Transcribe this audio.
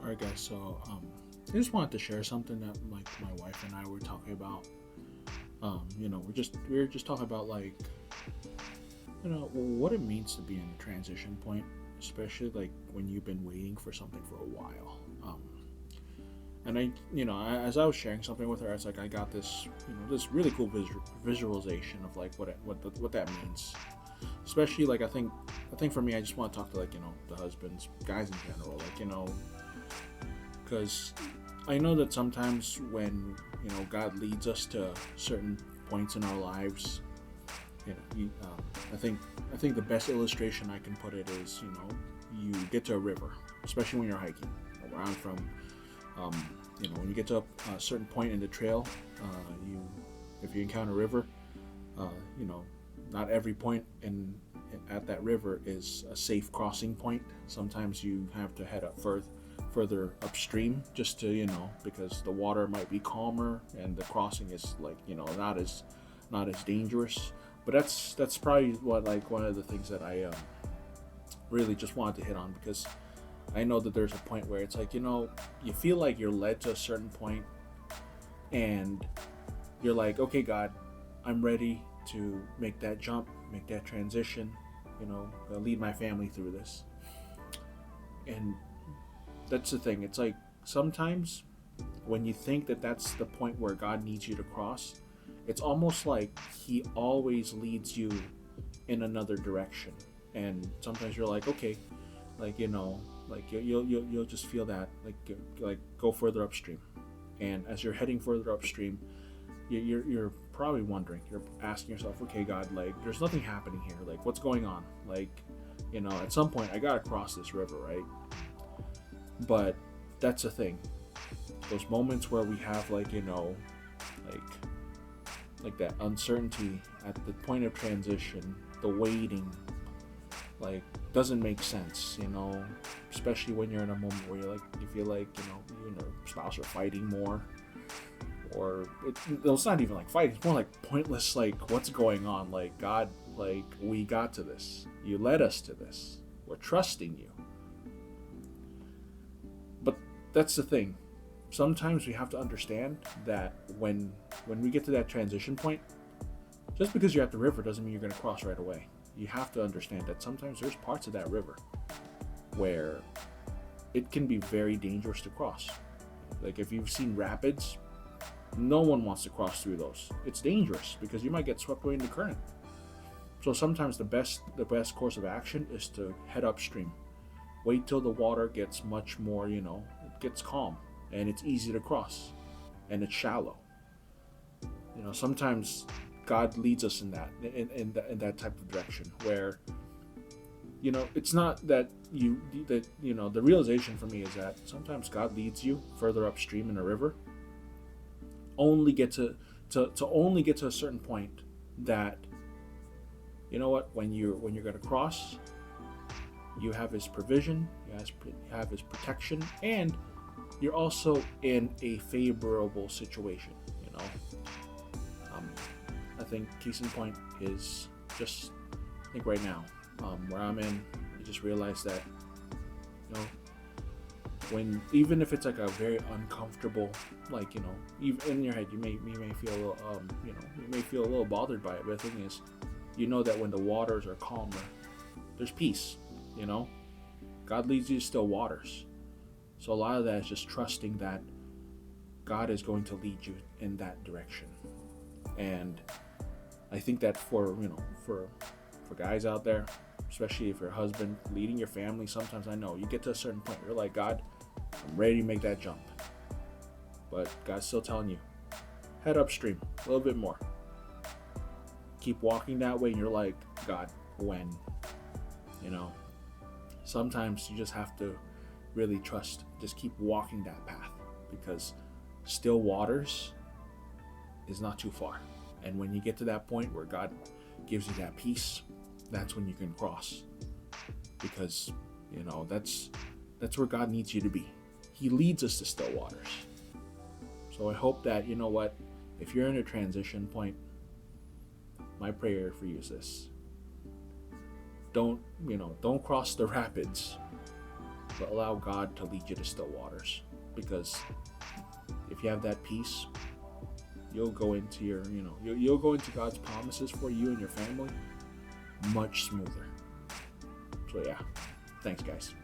All right, guys. So, I just wanted to share something that like my wife and I were talking about. We were just talking about like what it means to be in a transition point, especially like when you've been waiting for something for a while. And as I was sharing something with her, I was like, I got this, this really cool visualization of like what that means. Especially like I think for me, I just want to talk to like the husbands, guys in general, like because I know that sometimes when God leads us to certain points in our lives, I think the best illustration I can put it is you get to a river, especially when you're hiking. Where I'm from, when you get to a certain point in the trail, you if you encounter a river, uh, you know, not every point at that river is a safe crossing point. Sometimes you have to head up further upstream just to because the water might be calmer and the crossing is like not as dangerous. But that's probably what like one of the things that I really just wanted to hit on, because I know that there's a point where it's like you feel like you're led to a certain point and you're like, okay, God, I'm ready to make that jump, make that transition, lead my family through this. And that's the thing. It's like sometimes when you think that that's the point where God needs you to cross, it's almost like He always leads you in another direction. And sometimes you're like, okay, like like you'll just feel that like go further upstream. And as you're heading further upstream, you're probably wondering, you're asking yourself, okay, God, like there's nothing happening here. Like what's going on? Like at some point I gotta cross this river, right? But that's the thing. Those moments where we have like like that uncertainty at the point of transition, the waiting, like doesn't make sense, especially when you're in a moment where you feel like you and your spouse are fighting more, or it's not even like fighting, it's more like pointless, like what's going on, like God, like we got to this, you led us to this, we're trusting you. But that's the thing. Sometimes we have to understand that when we get to that transition point, just because you're at the river doesn't mean you're going to cross right away. You have to understand that sometimes there's parts of that river where it can be very dangerous to cross. Like if you've seen rapids, no one wants to cross through those. It's dangerous because you might get swept away in the current. So sometimes the best course of action is to head upstream. Wait till the water gets much more, it gets calm and it's easy to cross and it's shallow. Sometimes God leads us in that type of direction where it's not that the realization for me is that sometimes God leads you further upstream in a river, only get to only get to a certain point that when you're going to cross, you have His provision, you have His protection, and you're also in a favorable situation. Um, I think case in point is just, I think right now, where I'm in, I just realized that when, even if it's like a very uncomfortable, like even in your head, you may feel a little, you may feel a little bothered by it. But the thing is, that when the waters are calmer, there's peace. God leads you to still waters. So a lot of that is just trusting that God is going to lead you in that direction. And I think that for guys out there, especially if you're a husband leading your family, sometimes I know you get to a certain point where you're like, God, I'm ready to make that jump. But God's still telling you, head upstream a little bit more. Keep walking that way, and you're like, God, when? Sometimes you just have to really trust, just keep walking that path, because still waters is not too far. And when you get to that point where God gives you that peace, that's when you can cross, because that's where God needs you to be. He leads us to still waters. So I hope that if you're in a transition point, my prayer for you is this: don't cross the rapids but allow God to lead you to still waters. Because if you have that peace, you'll go into your, you'll go into God's promises for you and your family much smoother. So yeah, thanks guys.